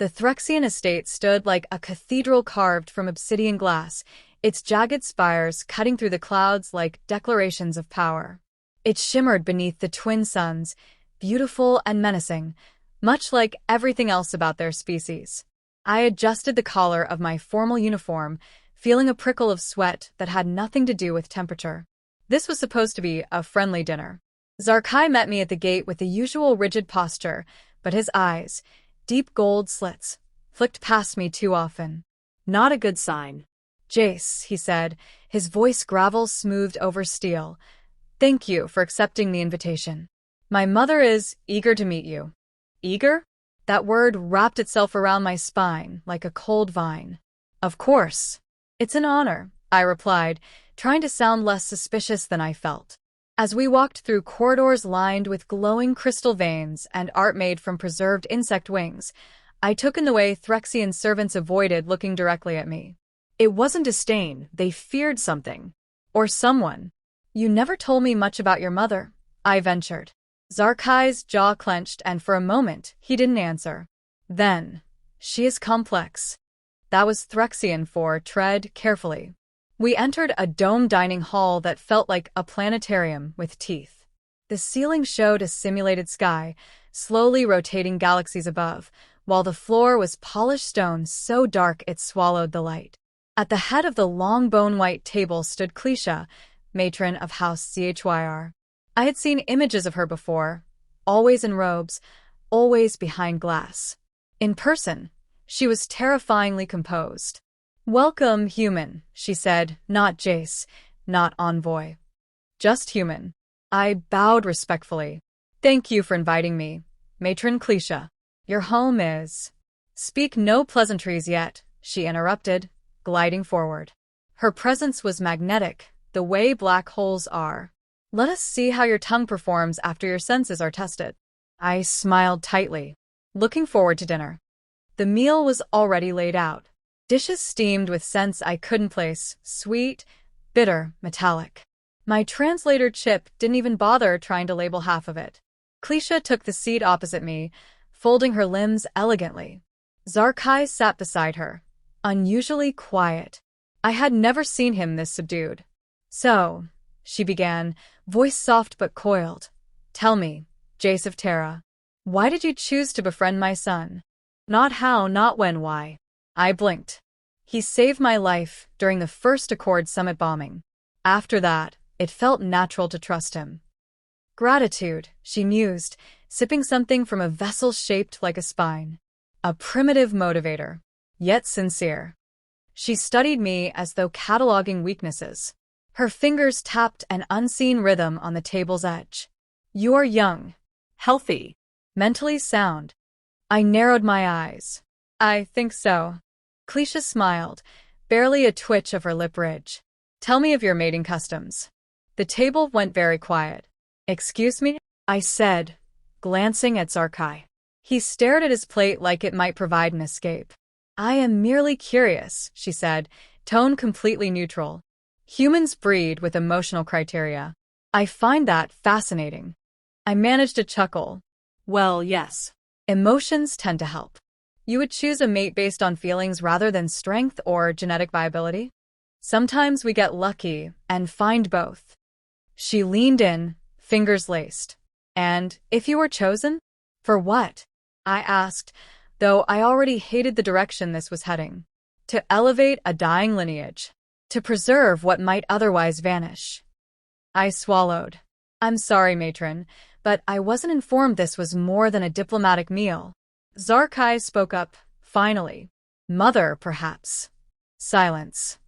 The Threxian estate stood like a cathedral carved from obsidian glass, its jagged spires cutting through the clouds like declarations of power. It shimmered beneath the twin suns, beautiful and menacing, much like everything else about their species. I adjusted the collar of my formal uniform, feeling a prickle of sweat that had nothing to do with temperature. This was supposed to be a friendly dinner. Zarkai met me at the gate with the usual rigid posture, but his eyes, deep gold slits, flicked past me too often. Not a good sign. Jace, he said, his voice gravel smoothed over steel. Thank you for accepting the invitation. My mother is eager to meet you. Eager? That word wrapped itself around my spine like a cold vine. Of course. It's an honor, I replied, trying to sound less suspicious than I felt. As we walked through corridors lined with glowing crystal veins and art made from preserved insect wings, I took in the way Threxian servants avoided looking directly at me. It wasn't disdain, they feared something. Or someone. You never told me much about your mother, I ventured. Zarkai's jaw clenched, and for a moment, he didn't answer. Then, she is complex. That was Threxian for tread carefully. We entered a domed dining hall that felt like a planetarium with teeth. The ceiling showed a simulated sky, slowly rotating galaxies above, while the floor was polished stone so dark it swallowed the light. At the head of the long bone-white table stood Clecia, matron of House CHYR. I had seen images of her before, always in robes, always behind glass. In person, she was terrifyingly composed. Welcome, human, she said, not Jace, not envoy. Just human. I bowed respectfully. Thank you for inviting me, Matron Clecia. Your home is... Speak no pleasantries yet, she interrupted, gliding forward. Her presence was magnetic, the way black holes are. Let us see how your tongue performs after your senses are tested. I smiled tightly, looking forward to dinner. The meal was already laid out. Dishes steamed with scents I couldn't place, sweet, bitter, metallic. My translator Chip didn't even bother trying to label half of it. Clecia took the seat opposite me, folding her limbs elegantly. Zarkai sat beside her, unusually quiet. I had never seen him this subdued. So, she began, voice soft but coiled. Tell me, Jace of Terra, why did you choose to befriend my son? Not how, not when, why. I blinked. He saved my life during the first Accord Summit bombing. After that, it felt natural to trust him. Gratitude, she mused, sipping something from a vessel shaped like a spine. A primitive motivator, yet sincere. She studied me as though cataloging weaknesses. Her fingers tapped an unseen rhythm on the table's edge. You are young, healthy, mentally sound. I narrowed my eyes. I think so. Clecia smiled, barely a twitch of her lip ridge. Tell me of your mating customs. The table went very quiet. Excuse me? I said, glancing at Zarkai. He stared at his plate like it might provide an escape. I am merely curious, she said, tone completely neutral. Humans breed with emotional criteria. I find that fascinating. I managed to chuckle. Well, yes. Emotions tend to help. You would choose a mate based on feelings rather than strength or genetic viability? Sometimes we get lucky and find both. She leaned in, fingers laced. And if you were chosen? For what? I asked, though I already hated the direction this was heading. To elevate a dying lineage. To preserve what might otherwise vanish. I swallowed. I'm sorry, matron, but I wasn't informed this was more than a diplomatic meal. Zarkai spoke up, finally. Mother, perhaps. Silence.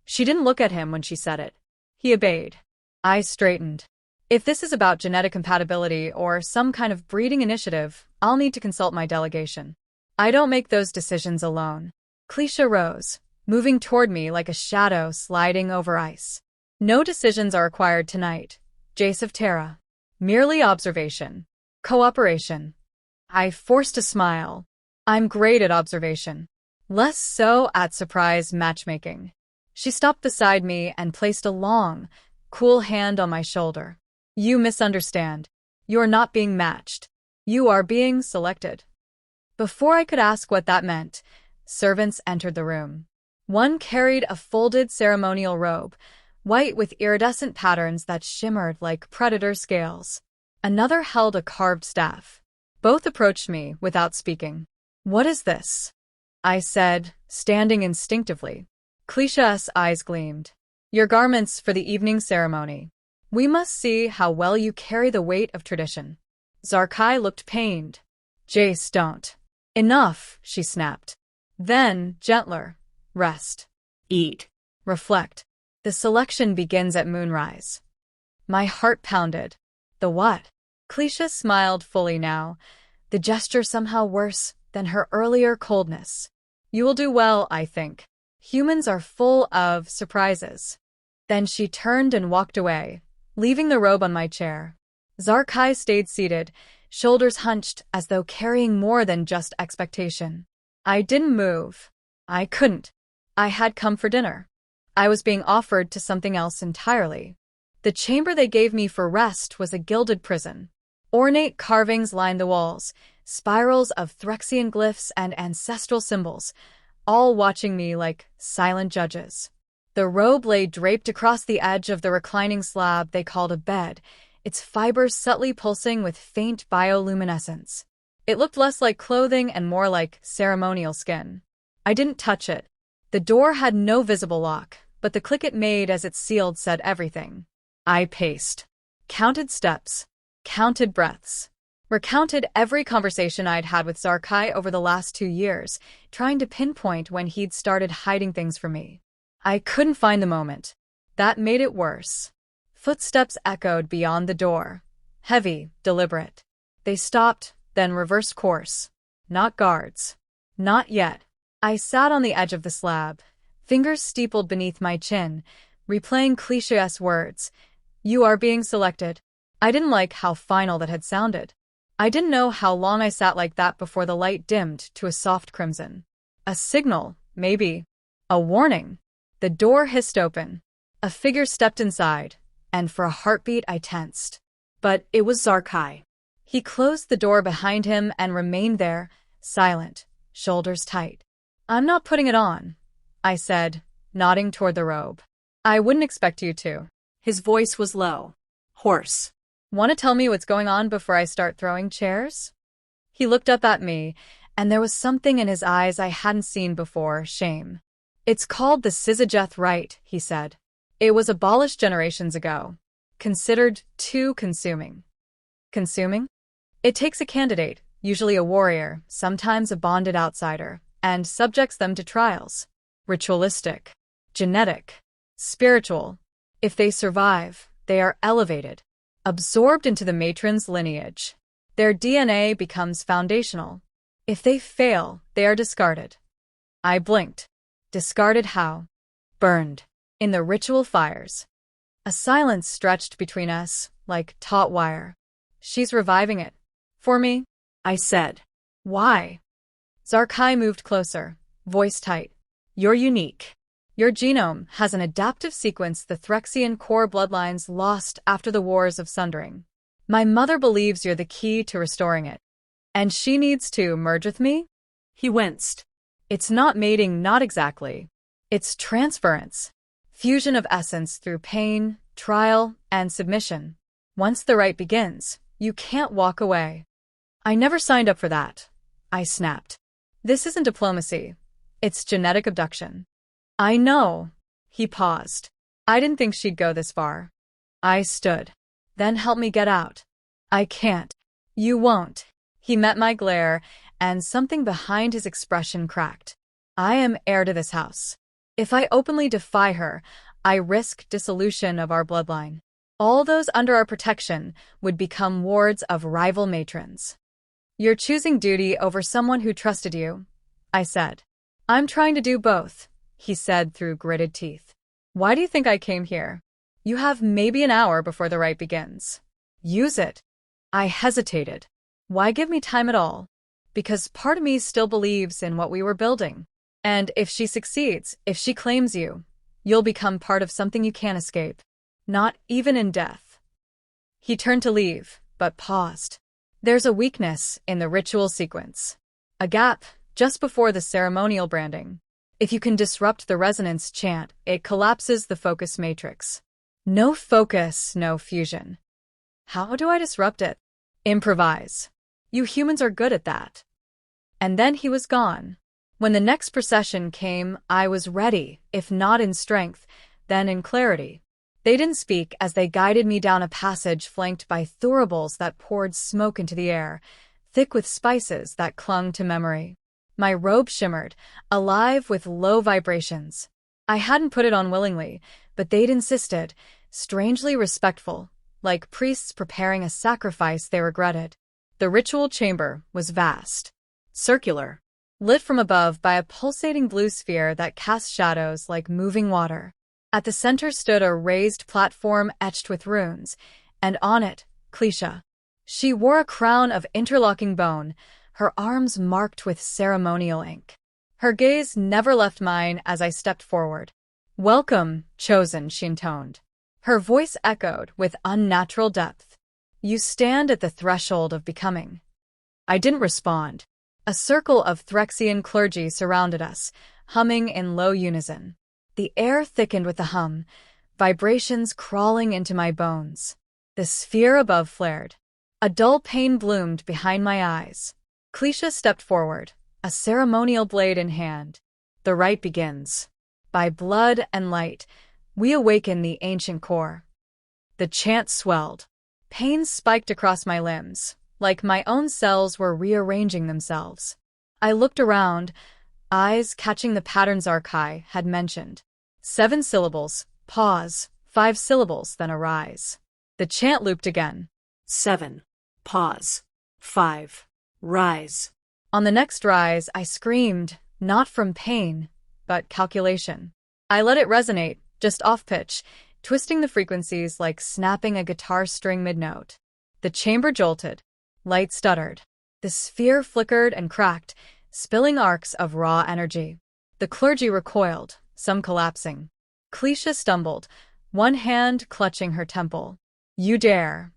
She didn't look at him when she said it. He obeyed. I straightened. If this is about genetic compatibility or some kind of breeding initiative, I'll need to consult my delegation. I don't make those decisions alone. Clecia rose, moving toward me like a shadow sliding over ice. No decisions are required tonight, Jace of Terra. Merely observation. Cooperation. I forced a smile. I'm great at observation. Less so at surprise matchmaking. She stopped beside me and placed a long, cool hand on my shoulder. You misunderstand. You're not being matched. You are being selected. Before I could ask what that meant, servants entered the room. One carried a folded ceremonial robe, white with iridescent patterns that shimmered like predator scales. Another held a carved staff. Both approached me without speaking. "What is this?" I said, standing instinctively. Cliche's eyes gleamed. "Your garments for the evening ceremony. We must see how well you carry the weight of tradition." Zarkai looked pained. "Jace, don't." "Enough," she snapped. Then, gentler. "Rest. Eat. Reflect. The selection begins at moonrise." My heart pounded. "The what?" Cliche smiled fully now, the gesture somehow worse than her earlier coldness. "You will do well, I think. Humans are full of surprises." Then she turned and walked away, leaving the robe on my chair. Zarkai stayed seated, shoulders hunched as though carrying more than just expectation. I didn't move. I couldn't. I had come for dinner. I was being offered to something else entirely. The chamber they gave me for rest was a gilded prison. Ornate carvings lined the walls, spirals of Threxian glyphs and ancestral symbols, all watching me like silent judges. The robe lay draped across the edge of the reclining slab they called a bed, its fibers subtly pulsing with faint bioluminescence. It looked less like clothing and more like ceremonial skin. I didn't touch it. The door had no visible lock, but the click it made as it sealed said everything. I paced. Counted steps. Counted breaths. Recounted every conversation I'd had with Zarkai over the last 2 years, trying to pinpoint when he'd started hiding things from me. I couldn't find the moment. That made it worse. Footsteps echoed beyond the door. Heavy, deliberate. They stopped, then reversed course. Not guards. Not yet. I sat on the edge of the slab, fingers steepled beneath my chin, replaying Cliche's words. "You are being selected." I didn't like how final that had sounded. I didn't know how long I sat like that before the light dimmed to a soft crimson. A signal, maybe. A warning. The door hissed open. A figure stepped inside, and for a heartbeat I tensed. But it was Zarkai. He closed the door behind him and remained there, silent, shoulders tight. "I'm not putting it on," I said, nodding toward the robe. "I wouldn't expect you to." His voice was low, hoarse. "Want to tell me what's going on before I start throwing chairs?" He looked up at me, and there was something in his eyes I hadn't seen before, shame. "It's called the Syzygy rite," he said. "It was abolished generations ago. Considered too consuming." Consuming? It takes a candidate, usually a warrior, sometimes a bonded outsider, and subjects them to trials. Ritualistic. Genetic. Spiritual. If they survive, they are elevated. Absorbed into the matron's lineage. Their DNA becomes foundational. If they fail, they are discarded. I blinked. Discarded how? Burned. In the ritual fires. A silence stretched between us, like taut wire. "She's reviving it. For me?" I said. "Why?" Zarkai moved closer, voice tight. "You're unique. Your genome has an adaptive sequence the Threxian core bloodlines lost after the Wars of Sundering. My mother believes you're the key to restoring it. And she needs to merge with me?" He winced. "It's not mating, not exactly. It's transference. Fusion of essence through pain, trial, and submission. Once the rite begins, you can't walk away." "I never signed up for that," I snapped. "This isn't diplomacy. It's genetic abduction." "I know." He paused. "I didn't think she'd go this far." I stood. "Then help me get out." "I can't." "You won't." He met my glare, and something behind his expression cracked. "I am heir to this house. If I openly defy her, I risk dissolution of our bloodline. All those under our protection would become wards of rival matrons." "You're choosing duty over someone who trusted you," I said. "I'm trying to do both," he said through gritted teeth. "Why do you think I came here? You have maybe an hour before the rite begins. Use it." I hesitated. Why give me time at all? Because part of me still believes in what we were building. And if she succeeds, if she claims you, you'll become part of something you can't escape. Not even in death. He turned to leave, but paused. "There's a weakness in the ritual sequence." A gap, just before the ceremonial branding. If you can disrupt the resonance chant, it collapses the focus matrix. No focus, no fusion. How do I disrupt it? Improvise. You humans are good at that. And then he was gone. When the next procession came, I was ready, if not in strength, then in clarity. They didn't speak as they guided me down a passage flanked by thuribles that poured smoke into the air, thick with spices that clung to memory. My robe shimmered, alive with low vibrations. I hadn't put it on willingly, but they'd insisted, strangely respectful, like priests preparing a sacrifice they regretted. The ritual chamber was vast, circular, lit from above by a pulsating blue sphere that cast shadows like moving water. At the center stood a raised platform etched with runes, and on it, Clecia. She wore a crown of interlocking bone, her arms marked with ceremonial ink. Her gaze never left mine as I stepped forward. "Welcome, chosen," she intoned. Her voice echoed with unnatural depth. "You stand at the threshold of becoming." I didn't respond. A circle of Threxian clergy surrounded us, humming in low unison. The air thickened with the hum, vibrations crawling into my bones. The sphere above flared. A dull pain bloomed behind my eyes. Clecia stepped forward, a ceremonial blade in hand. "The rite begins. By blood and light, we awaken the ancient core." The chant swelled. Pain spiked across my limbs, like my own cells were rearranging themselves. I looked around, eyes catching the patterns Archai had mentioned. 7 syllables, pause, 5 syllables, then a rise. The chant looped again. 7, pause, 5, rise. On the next rise, I screamed, not from pain, but calculation. I let it resonate, just off-pitch, twisting the frequencies like snapping a guitar string mid-note. The chamber jolted. Light stuttered. The sphere flickered and cracked, spilling arcs of raw energy. The clergy recoiled, some collapsing. Clecia stumbled, one hand clutching her temple. "You dare."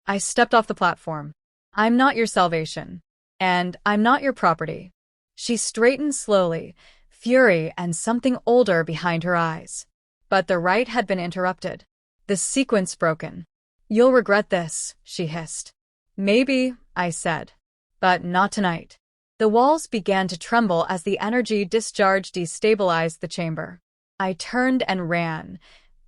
I stepped off the platform. "I'm not your salvation. And I'm not your property." She straightened slowly, fury and something older behind her eyes. But the rite had been interrupted. The sequence broken. "You'll regret this," she hissed. "Maybe," I said. "But not tonight." The walls began to tremble as the energy discharge destabilized the chamber. I turned and ran,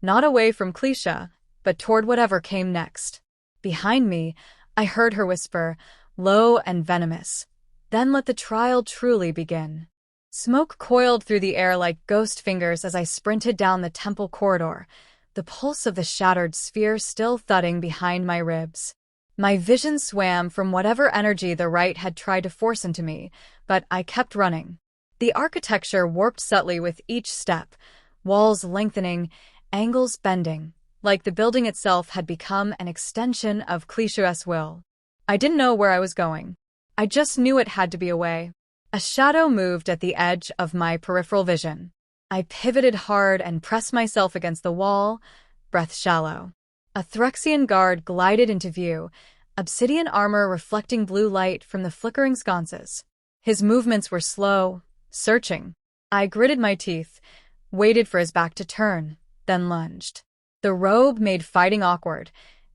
not away from Clecia, but toward whatever came next. Behind me, I heard her whisper, low and venomous, "Then let the trial truly begin." Smoke coiled through the air like ghost fingers as I sprinted down the temple corridor, the pulse of the shattered sphere still thudding behind my ribs. My vision swam from whatever energy the rite had tried to force into me, but I kept running. The architecture warped subtly with each step, walls lengthening, angles bending, like the building itself had become an extension of Clecia's will. I didn't know where I was going. I just knew it had to be a way. A shadow moved at the edge of my peripheral vision. I pivoted hard and pressed myself against the wall, breath shallow. A Threxian guard glided into view, obsidian armor reflecting blue light from the flickering sconces. His movements were slow, searching. I gritted my teeth, waited for his back to turn, then lunged. The robe made fighting awkward.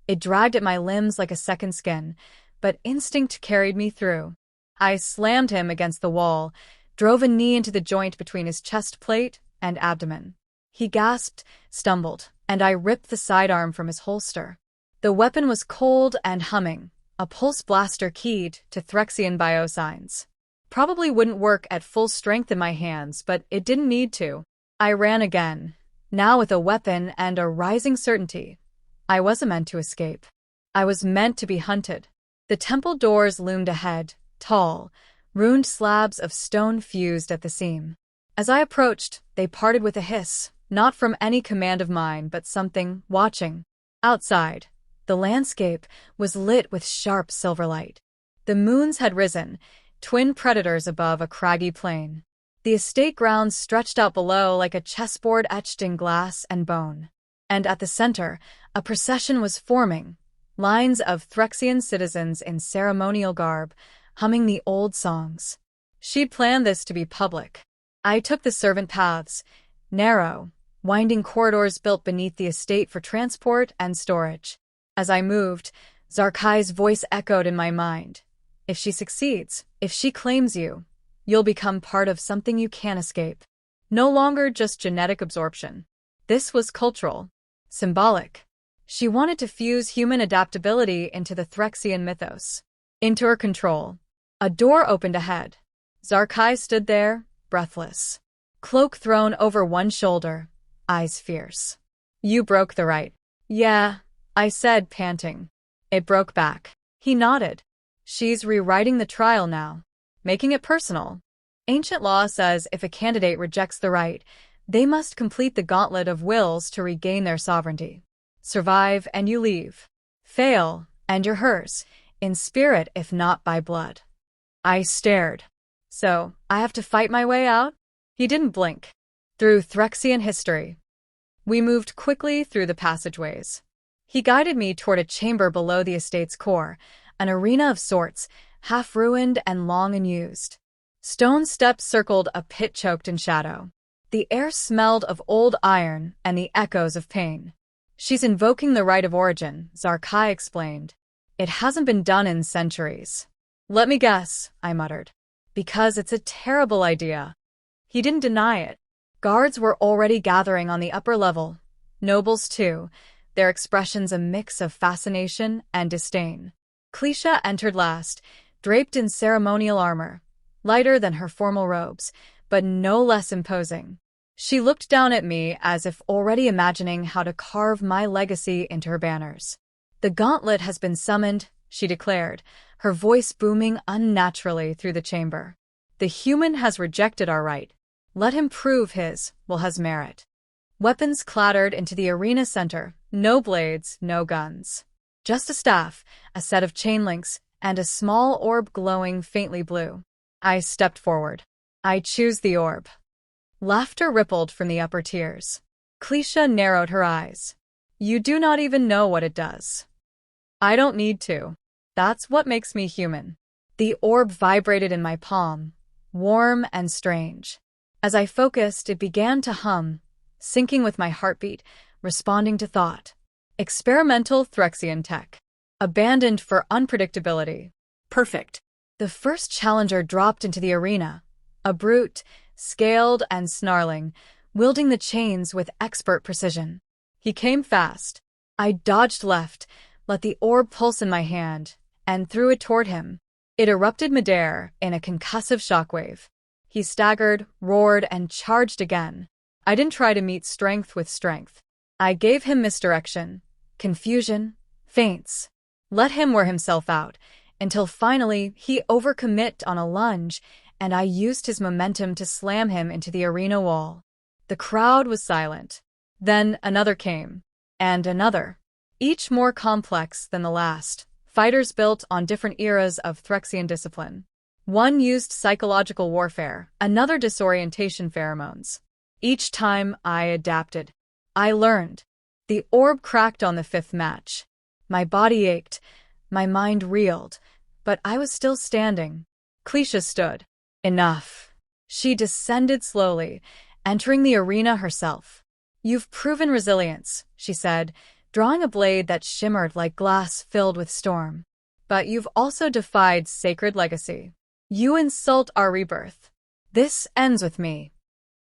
It dragged at my limbs like a second skin, but instinct carried me through. I slammed him against the wall, drove a knee into the joint between his chest plate and abdomen. He gasped, stumbled, and I ripped the sidearm from his holster. The weapon was cold and humming, a pulse blaster keyed to Threxian biosigns. Probably wouldn't work at full strength in my hands, but it didn't need to. I ran again, now with a weapon and a rising certainty. I wasn't meant to escape. I was meant to be hunted. The temple doors loomed ahead, tall, ruined slabs of stone fused at the seam. As I approached, they parted with a hiss, not from any command of mine, but something watching. Outside, the landscape was lit with sharp silver light. The moons had risen, twin predators above a craggy plain. The estate grounds stretched out below like a chessboard etched in glass and bone. And at the center, a procession was forming, lines of Threxian citizens in ceremonial garb, humming the old songs. She'd planned this to be public. I took the servant paths, narrow, winding corridors built beneath the estate for transport and storage. As I moved, Zarkai's voice echoed in my mind. If she succeeds, if she claims you, you'll become part of something you can't escape. No longer just genetic absorption. This was cultural, symbolic. She wanted to fuse human adaptability into the Threxian mythos. Into her control. A door opened ahead. Zarkai stood there, breathless. Cloak thrown over one shoulder, eyes fierce. You broke the right. Yeah, I said, panting. It broke back. He nodded. She's rewriting the trial now, making it personal. Ancient law says if a candidate rejects the right, they must complete the gauntlet of wills to regain their sovereignty. Survive and you leave. Fail, and you're hers, in spirit if not by blood. I stared. So, I have to fight my way out? He didn't blink. Through Threxian history. We moved quickly through the passageways. He guided me toward a chamber below the estate's core, an arena of sorts, half ruined and long unused. Stone steps circled a pit choked in shadow. The air smelled of old iron and the echoes of pain. She's invoking the right of origin, Zarkai explained. It hasn't been done in centuries. Let me guess, I muttered. Because it's a terrible idea. He didn't deny it. Guards were already gathering on the upper level. Nobles, too, their expressions a mix of fascination and disdain. Cleisha entered last, draped in ceremonial armor, lighter than her formal robes, but no less imposing. She looked down at me as if already imagining how to carve my legacy into her banners. The gauntlet has been summoned, she declared, her voice booming unnaturally through the chamber. The human has rejected our right. Let him prove his merit. Weapons clattered into the arena center, no blades, no guns. Just a staff, a set of chain links, and a small orb glowing faintly blue. I stepped forward. I choose the orb. Laughter rippled from the upper tiers. Cleisha narrowed her eyes. You do not even know what it does. I don't need to. That's what makes me human. The orb vibrated in my palm, warm and strange. As I focused, it began to hum, syncing with my heartbeat, responding to thought. Experimental Threxian tech. Abandoned for unpredictability. Perfect. The first challenger dropped into the arena, a brute, scaled and snarling, wielding the chains with expert precision. He came fast. I dodged left, let the orb pulse in my hand, and threw it toward him. It erupted midair in a concussive shockwave. He staggered, roared, and charged again. I didn't try to meet strength with strength. I gave him misdirection, confusion, feints. Let him wear himself out, until finally he overcommit on a lunge, and I used his momentum to slam him into the arena wall. The crowd was silent. Then another came. And another. Each more complex than the last. Fighters built on different eras of Threxian discipline. One used psychological warfare, another disorientation pheromones. Each time I adapted. I learned. The orb cracked on the fifth match. My body ached, my mind reeled, but I was still standing. Cleisha stood. Enough. She descended slowly, entering the arena herself. You've proven resilience, she said, drawing a blade that shimmered like glass filled with storm. But you've also defied sacred legacy. You insult our rebirth. This ends with me.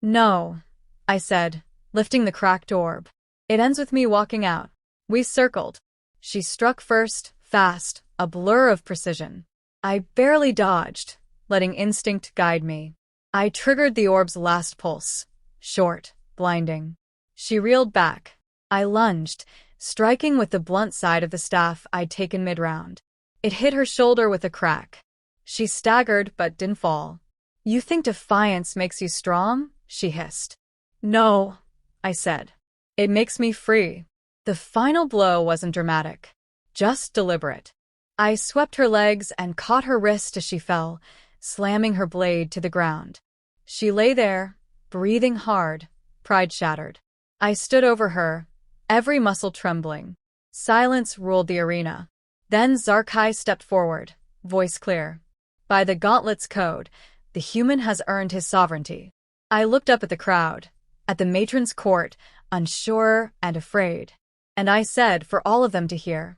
No, I said, lifting the cracked orb. It ends with me walking out. We circled. She struck first, fast, a blur of precision. I barely dodged, letting instinct guide me. I triggered the orb's last pulse. Short, blinding. She reeled back. I lunged, striking with the blunt side of the staff I'd taken mid-round. It hit her shoulder with a crack. She staggered but didn't fall. You think defiance makes you strong? She hissed. No, I said. It makes me free. The final blow wasn't dramatic, just deliberate. I swept her legs and caught her wrist as she fell, slamming her blade to the ground. She lay there, breathing hard, pride shattered. I stood over her, every muscle trembling. Silence ruled the arena. Then Zarkai stepped forward, voice clear. By the gauntlet's code, The human has earned his sovereignty. I looked up at the crowd, at the matron's court, unsure and afraid. And I said for all of them to hear,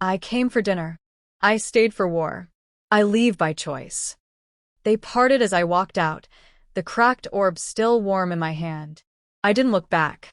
I came for dinner. I stayed for war. I leave by choice. They parted as I walked out, the cracked orb still warm in my hand. I didn't look back.